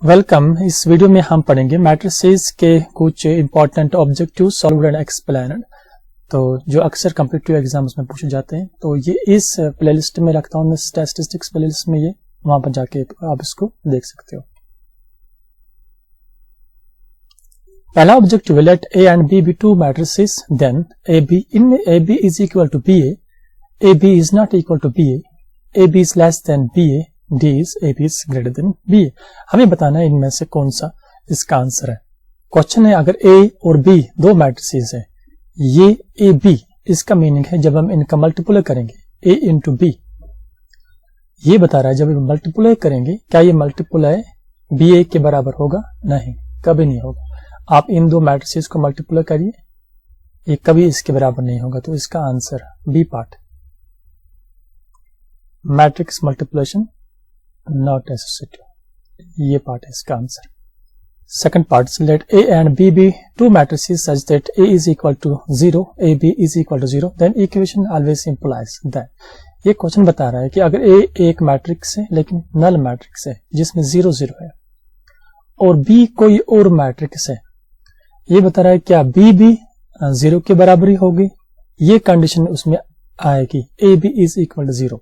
Welcome. इस video में हम पढ़ेंगे मैट्रिसेस के कुछ important objective solved and explained, तो जो अक्सर कॉम्पिटिटिव एग्जाम्स में पूछे जाते हैं। तो ये इस प्लेलिस्ट में रखता हूँ मैं, स्टैटिस्टिक्स प्लेलिस्ट में, ये वहां पर जाके आप इसको देख सकते हो। पहला ऑब्जेक्टिव है, let A and B be two matrices, then A B, इनमें A B is equal to B A B is not equal to B A B is less than B D is A B is greater than B. हमें बताना है इनमें से कौन सा इसका answer है। क्वेश्चन है, अगर ए और बी दो मैट्रिसेस है, ये ए बी, इसका मीनिंग है जब हम इनका मल्टीप्लाई करेंगे ए इंटू बी, ये बता रहा है जब हम मल्टीप्लाई करेंगे क्या ये मल्टीप्लाई बी ए के बराबर होगा? नहीं, कभी नहीं होगा। आप इन दो मैट्रिसेस को मल्टीप्लाई करिए, ये कभी इसके बराबर नहीं होगा। तो इसका answer B part, matrix multiplication not associative, ये पार्ट है इसका answer. Second part, let A and B be two matrices such that A is equal to 0 A B is equal to 0, then equation always implies that. ये question बता रहा है कि अगर ए एक मैट्रिक्स है लेकिन नल मैट्रिक्स है जिसमें 0 0 है, और बी कोई और मैट्रिक्स है, ये बता रहा है क्या बी भी 0 के बराबर ही होगी? ये कंडीशन उसमें आएगी, A B is equal to 0।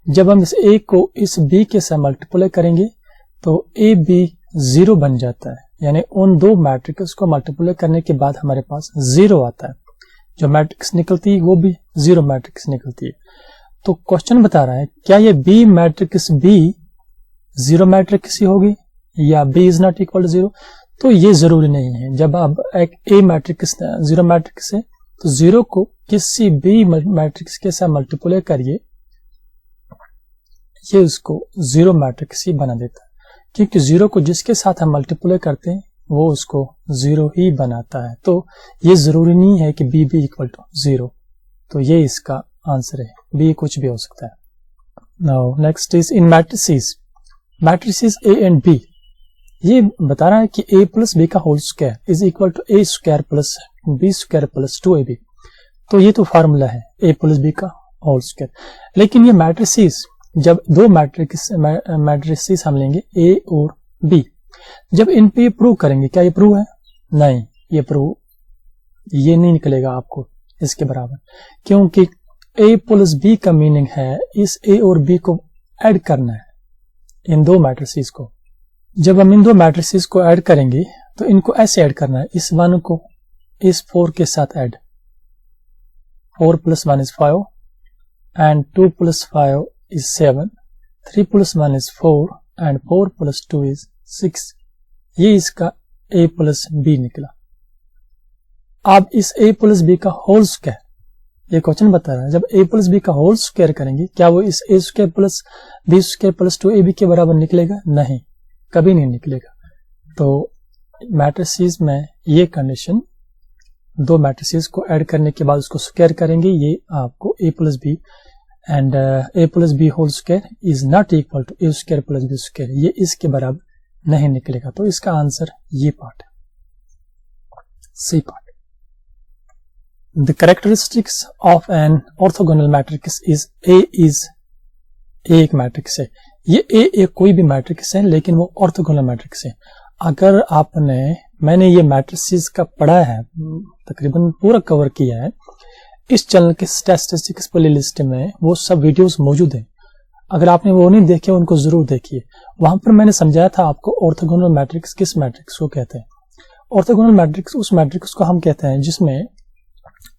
जब हम इस ए को इस बी के साथ मल्टीप्लाई करेंगे तो ए बी 0 बन जाता है, यानी उन दो मैट्रिक्स को मल्टीप्लाई करने के बाद हमारे पास 0 आता है। जो मैट्रिक्स निकलती है वो भी 0 मैट्रिक्स निकलती है। तो क्वेश्चन बता रहा है क्या ये बी मैट्रिक्स बी 0 मैट्रिक्स ही होगी या B is not equal to 0? तो ये जरूरी नहीं है। जब आप एक ए मैट्रिक्स 0 मैट्रिक्स है तो 0 को किसी बी मैट्रिक्स के साथ मल्टीप्लाई करिए, ये उसको 0 मैट्रिक्स ही बना देता है, क्योंकि 0 को जिसके साथ हम मल्टीप्लाई करते हैं वो उसको 0 ही बनाता है। तो ये जरूरी नहीं है कि बी बी इक्वल टू 0। तो ये इसका आंसर है, बी कुछ भी हो सकता है। Now next is in matrices A and B, ये बता रहा है कि a प्लस बी का whole square is equal to A square plus B square plus 2ab। तो ये तो फार्मूला है a प्लस बी का होल स्क्वायर। लेकिन ये मैट्रिसेस, जब दो मैट्रिसेस हम लेंगे a और b, जब इन पे प्रूव करेंगे, क्या ये प्रूव है? नहीं, ये नहीं निकलेगा आपको इसके बराबर, क्योंकि a प्लस बी का मीनिंग है इस a और b को ऐड करना है, इन दो मैट्रिसेस को। जब हम इन दो मैट्रिसेस को ऐड करेंगे तो इनको ऐसे ऐड करना है, इस 1 को इस 4 के साथ add, 4 plus 1 is 5 and 2 plus 5 is 7, 3 plus 1 is 4 and 4 plus 2 is 6। ये इसका a plus b निकला। अब इस a plus b का होल स्क्वायर, ये क्वेश्चन बता रहा है जब a plus b का होल स्क्वायर करेंगे क्या वो इस a square plus b square plus 2ab के बराबर निकलेगा? नहीं, कभी नहीं निकलेगा। तो मैट्रिसेस में ये कंडीशन, दो मैट्रिसेस को ऐड करने के बाद उसको स्क्वायर करेंगे, ये आपको a plus b and a plus b whole square is not equal to a square plus b square, ये इसके बराबर नहीं निकलेगा। तो इसका आंसर ये पार्ट है, C part. The characteristics of an orthogonal matrix is A एक मैट्रिक्स है, ये A एक कोई भी मैट्रिक्स है लेकिन वो ऑर्थोगोनल मैट्रिक्स है। अगर मैंने ये मैट्रिसेस का पढ़ा है, तकरीबन पूरा कवर किया है इस चैनल के स्टैटिस्टिक्स प्लेलिस्ट में, वो सब वीडियोस मौजूद हैं। अगर आपने वो नहीं देखे उनको जरूर देखिए, वहां पर मैंने समझाया था आपको ऑर्थोगोनल मैट्रिक्स किस मैट्रिक्स को कहते हैं। ऑर्थोगोनल मैट्रिक्स उस मैट्रिक्स को हम कहते हैं जिसमें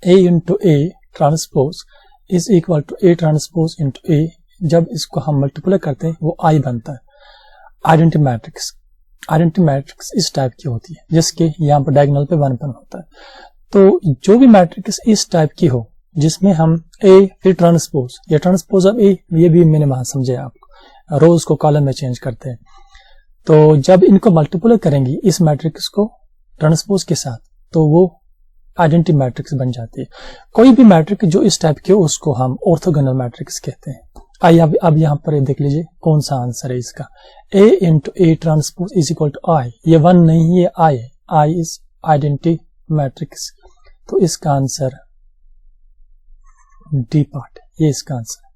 A into A transpose is equal to A transpose into A, जब इसको हम मल्टीप्लाई करते हैं वो I बनता है। आइडेंटिटी मैट्रिक्स इस टाइप की होती है जिसके यहाँ पर डायगोनल पे 1 होता है। तो जो भी मैट्रिक्स इस टाइप की हो जिसमें हम A फिर ट्रांसपोज, या ट्रांसपोज ऑफ A, ये भी मैंने वहां समझाया आपको, रोज को कॉलम में चेंज करते हैं। तो जब इनको मल्टीप्लाई करेंगे इस मैट्रिक्स को ट्रांसपोज के साथ तो वो आइडेंटिटी मैट्रिक्स बन जाती है। कोई भी मैट्रिक्स जो इस टाइप की हो उसको हम ऑर्थोगोनल मैट्रिक्स कहते हैं। आइए अब यहाँ पर देख लीजिए कौन सा आंसर है इसका। A into A transpose is equal to I, ये 1 नहीं है, I है, I इज आइडेंटिटी मैट्रिक्स। तो इसका आंसर डी पार्ट, ये इसका answer.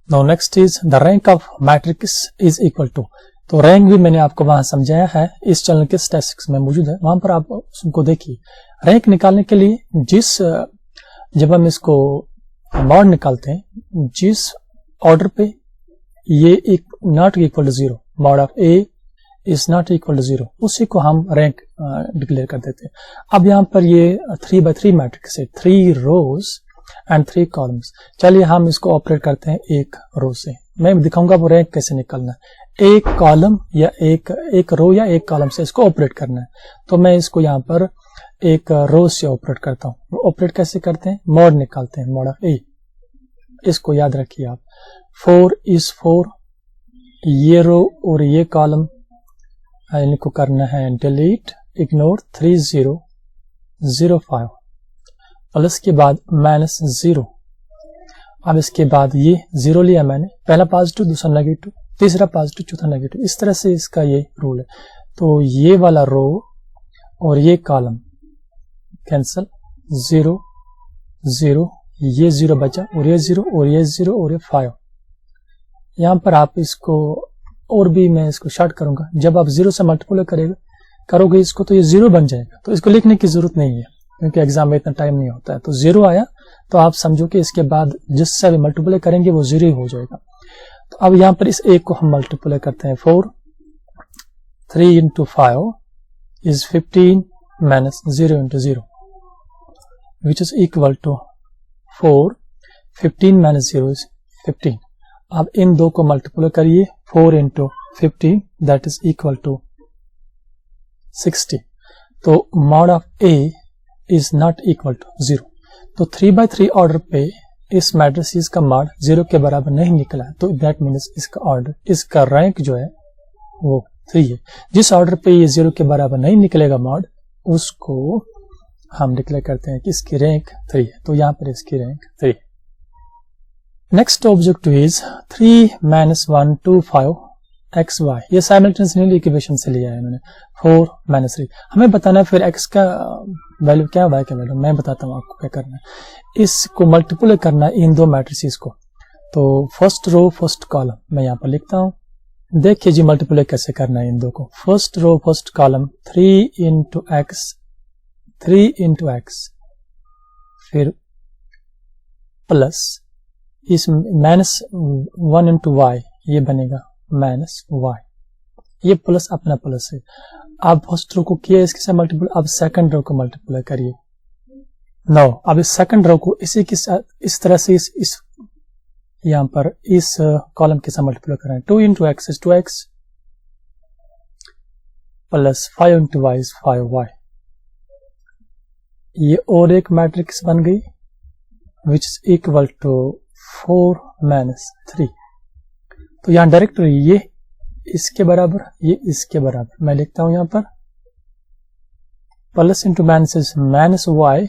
Now next is the rank of matrix is equal to, तो रैंक भी मैंने आपको वहां समझाया है, इस चैनल के स्टैटिस्टिक्स में मौजूद है, वहां पर आप उसको देखिए। रैंक निकालने के लिए जब हम इसको मॉड निकालते हैं, जिस ऑर्डर पे ये एक not equal to 0, mod of A is not equal to 0, उसी को हम रैंक डिक्लेयर कर देते हैं। अब यहाँ पर ये 3x3 मैट्रिक्स है, 3 रोज एंड 3 कॉलम्स। चलिए हम इसको ऑपरेट करते हैं एक रो से। मैं दिखाऊंगा वो रैंक कैसे निकालना है। एक कॉलम या एक रो या एक कॉलम से इसको ऑपरेट करना है। तो मैं इसको यहाँ पर एक रो से ऑपरेट करता हूँ। ऑपरेट कैसे करते हैं? मॉड निकालते हैं, मॉड ऑफ ए। इसको याद रखिए आप। 4 is 4, ये रो और ये कॉलम इनको करना है डिलीट, इग्नोर 3005 प्लस के बाद -0। अब इसके बाद ये 0 लिया मैंने, पहला पॉजिटिव दूसरा नेगेटिव, तीसरा पॉजिटिव चौथा नेगेटिव, इस तरह से इसका ये रूल है। तो ये वाला रो और ये कॉलम कैंसल, 0 0, ये 0 बचा और ये 0 और ये 0 और ये 5। यहां पर आप इसको और भी मैं इसको शॉर्ट करूंगा। जब आप 0 से मल्टीप्लाई करोगे इसको तो ये 0 बन जाएगा। तो इसको लिखने की जरूरत नहीं है क्योंकि एग्जाम में इतना टाइम नहीं होता है। तो 0 आया तो आप समझो कि इसके बाद जिससे भी मल्टीप्लाई करेंगे वो 0 ही हो जाएगा। तो अब यहाँ पर इस एक को हम मल्टीप्लाई करते हैं। 4 3 into 5 is 15 minus 0 into 0 which is equal to 4. 15 minus 0 is 15. अब इन दो को मल्टीप्लाई करिए, 4 into 15 that is equal to 60. तो mod of A is not equal to 0. तो 3x3 ऑर्डर पे इस मैट्रिक्स का मॉड 0 के बराबर नहीं निकला है। तो दैट मीन्स इसका ऑर्डर, इसका रैंक जो है वो 3 है। जिस ऑर्डर पे ये 0 के बराबर नहीं निकलेगा मॉड, उसको हम डिक्लेयर करते हैं कि इसकी रैंक 3 है। तो यहाँ पर इसकी रैंक 3 है। Next objective is 3 - 1 2 5 xy। ये साइमल्टेनियसली इक्वेशन से लिया है इन्होंने। 4 - 3 हमें बताना है फिर x का वैल्यू क्या, y का वैल्यू। मैं बताता हूँ आपको क्या करना है। इसको मल्टीप्लाई करना है इन दो मैट्रिसेस को। तो फर्स्ट रो फर्स्ट कॉलम मैं यहाँ पर लिखता हूँ। देखिए जी मल्टीप्लाई कैसे करना है इन दो को। First row first column 3 into x, 3 into x, फिर प्लस इस -1 into y, ये बनेगा -y, ये प्लस अपना प्लस है। अब फर्स्ट रो को किया इसके साथ मल्टीप्लाई, अब सेकंड रो को मल्टीप्लाई करिए 9। अब इस सेकंड रो को इसी के साथ इस तरह से इस यहाँ पर इस कॉलम के साथ मल्टीप्लाई करें। 2 into x is 2x plus 5 into y is 5y। ये और एक मैट्रिक्स बन गई विच इज इक्वल टू 4 - 3। तो यहाँ डायरेक्ट ये इसके बराबर, ये इसके बराबर मैं लिखता हूं यहाँ पर plus into minus y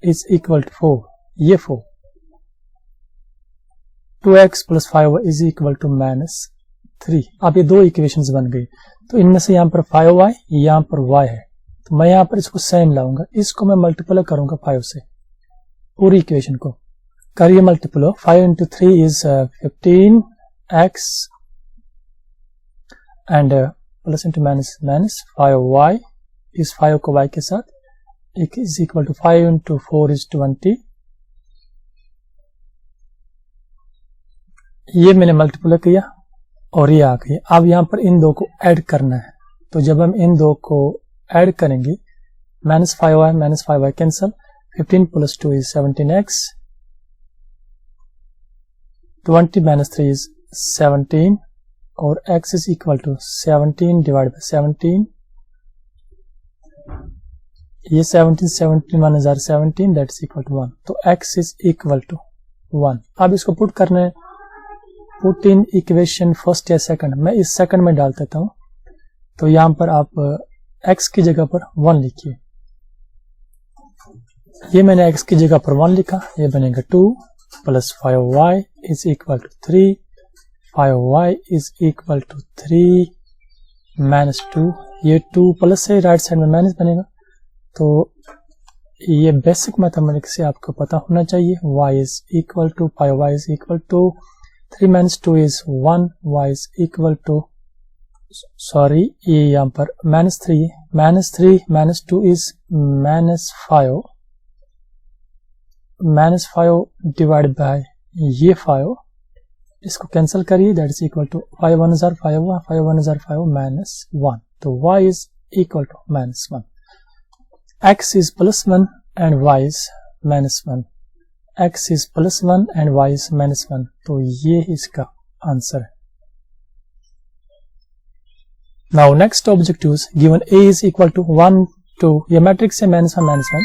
is equal to 4, ये 4, 2x plus 5y is equal to -3। अब ये दो इक्वेशंस बन गई। तो इनमें से यहाँ पर 5y, यहाँ पर y है। तो मैं यहाँ पर इसको सेम लाऊंगा, इसको मैं मल्टीप्लाई करूंगा 5 से, पूरी इक्वेशन को करिए multiply. 5 into 3 is 15x and plus into minus 5y इस 5 को y के साथ is equal to 5 into 4 is 20। ये मैंने मल्टीप्लाई किया और ये आ गई। अब यहाँ पर इन दो को ऐड करना है। तो जब हम इन दो को ऐड करेंगे, -5y cancel, 15 plus 2 is 17x, 20 - 3 is 17 और x is equal to 17 divided by 17। ये 17 - 1 is 17 that is equal to 1। तो x is equal to 1। अब इसको पुट करना है, पुट इन इक्वेशन फर्स्ट या सेकंड। मैं इस सेकंड में डाल देता हूं। तो यहां पर आप x की जगह पर 1 लिखिए। ये मैंने x की जगह पर 1 लिखा, ये बनेगा 2 plus 5y is equal to 3, 5y is equal to 3 -2, ये 2 प्लस है, राइट साइड में माइनस बनेगा। तो ये बेसिक मैथमेटिक्स से आपको पता होना चाहिए। y is equal to 5y is equal to 3 - 2 is 1, y is equal to sorry ये यहाँ पर -3 है, -3 -2 इज -5, -5 डिवाइड बाय ये 5, इसको कैंसिल करिए, दैट इज इक्वल टू 5 1 5 हुआ, 5 1 5 -1, तो y is equal to -1, x is +1 and y is -1, x is +1 and y is -1, तो ये इसका आंसर है। Now next objectives, given A is equal to 1 2, ये मैट्रिक्स है -1 -1,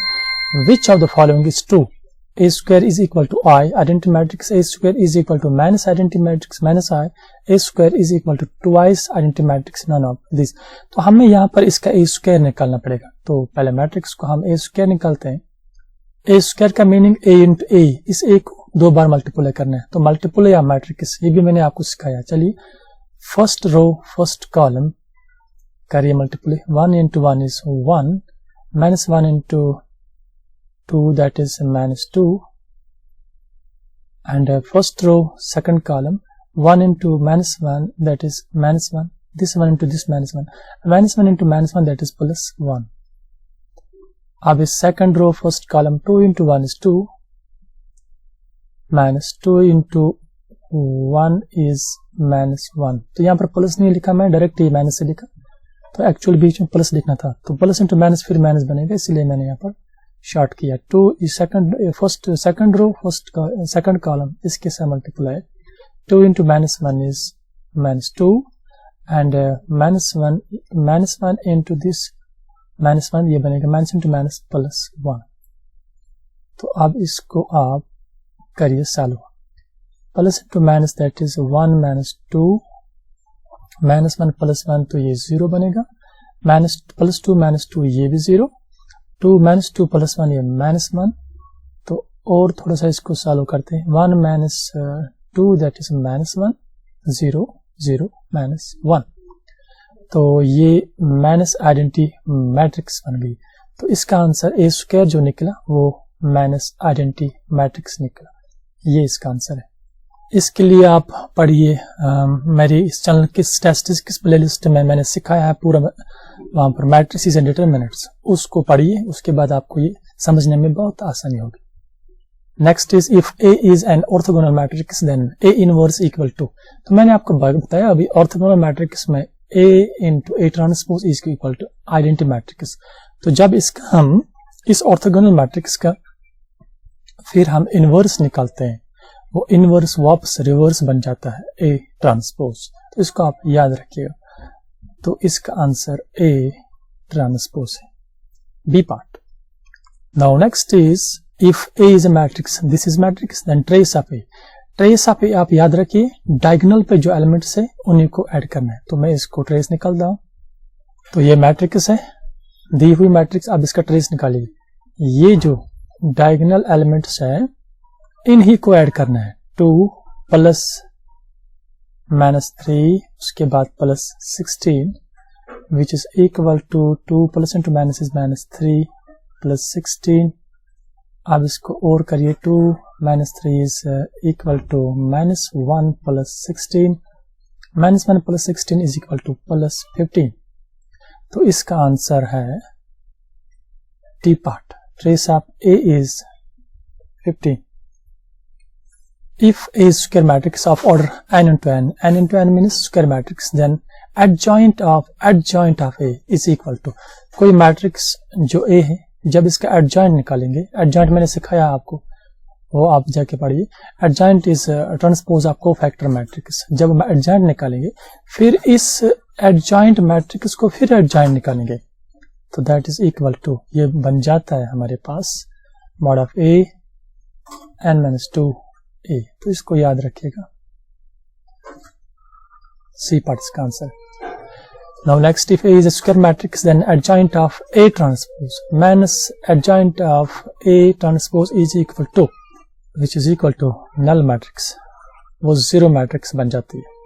which of the following is true? A square is equal to I, identity matrix A square is equal to minus identity matrix minus I, A square is equal to twice identity matrix none of this। तो हमें यहाँ पर इसका A square निकालना पड़ेगा, तो पहले matrix को हम A square निकालते हैं। A square का मीनिंग A इंटू A, इस A को 2 बार मल्टीप्लाई करना है, तो मल्टीप्लाई या मैट्रिक्स ये भी मैंने आपको सिखाया। चलिए फर्स्ट रो फर्स्ट कॉलम करिए multiply, 1 into 1 is 1, -1 into 2 that is -2, and first row second column 1 into -1 that is -1, this one into this -1, -1 into -1 that is +1। अब इस second row first column 2 into 1 is 2, -2 into 1 is -1, तो यहाँ पर plus नहीं लिखा मैं, direct ये minus से लिखा, तो एक्चुअल बीच में प्लस लिखना था, तो प्लस इंटू माइनस फिर माइनस बनेगा, इसलिए मैंने यहाँ पर शॉर्ट किया। 2 second row first second column इसके साथ multiply, 2 into -1 is -2 and -1 into this -1 ये बनेगा माइनस इंटू माइनस +1। तो अब इसको आप करिए solve, plus into minus that is 1 -2 -1 +1 तो ये 0 बनेगा, +2 -2 ये भी 0, 2 -2 +1 ये -1, तो और थोड़ा सा इसको सॉल्व करते हैं, 1 -2 दैट इज -1 0 0 -1, तो ये माइनस आइडेंटिटी मैट्रिक्स बन गई। तो इसका आंसर A स्क्वायर जो निकला वो माइनस आइडेंटिटी मैट्रिक्स निकला, ये इसका आंसर है। इसके लिए आप पढ़िए मेरी इस चैनल की स्टैटिस्टिक्स प्लेलिस्ट में मैंने सिखाया है पूरा, वहां पर मैट्रिसेस एंड डिटरमिनेंट्स, उसको पढ़िए, उसके बाद आपको ये समझने में बहुत आसानी होगी। Next is if A is an orthogonal matrix then A inverse equal to, तो मैंने आपको बताया अभी ऑर्थोगोनल मैट्रिक्स में A into A transpose is equal to identity matrix, तो जब इसका हम इस ऑर्थोगोनल मैट्रिक्स का फिर हम इनवर्स निकालते हैं, वो इनवर्स वापस रिवर्स बन जाता है A ट्रांसपोज, तो इसको आप याद रखिएगा। तो इसका आंसर A ट्रांसपोज है, B part. Now next is if A is a matrix, this is matrix, then trace of A, trace of A आप याद रखिए डायगोनल पे जो एलिमेंट्स है उन्हीं को ऐड करना है, तो मैं इसको ट्रेस निकालता हूं। तो ये मैट्रिक्स है, दी हुई मैट्रिक्स, आप इसका ट्रेस निकालिए, ये जो डायगोनल एलिमेंट्स है इन्हीं को ऐड करना है, 2 + -3 उसके बाद +16 which is equal to 2 + into minus is -3 + 16। अब इसको और करिए, 2 - 3 is equal to -1 + 16, -1 + 16 is equal to +15, तो इसका आंसर है D part, trace of A is 15। If A is square matrix of order n into n means square matrix, then adjoint of A is equal to, कोई matrix जो A है जब इसका adjoint निकालेंगे, adjoint मैंने सिखाया आपको, वो आप जाके पढ़िए, adjoint is transpose of cofactor matrix, जब हम एडजॉइंट निकालेंगे फिर इस एडजॉइंट मैट्रिक्स को फिर एडजॉइंट निकालेंगे, तो दैट इज इक्वल टू, ये बन जाता है हमारे पास mod of A n-2 A, तो इसको याद रखिएगा, सी पार्ट का answer. Now next if A is a square matrix then adjoint of A transpose minus adjoint of A transpose is equal to, which is equal to null matrix, वो zero matrix बन जाती है।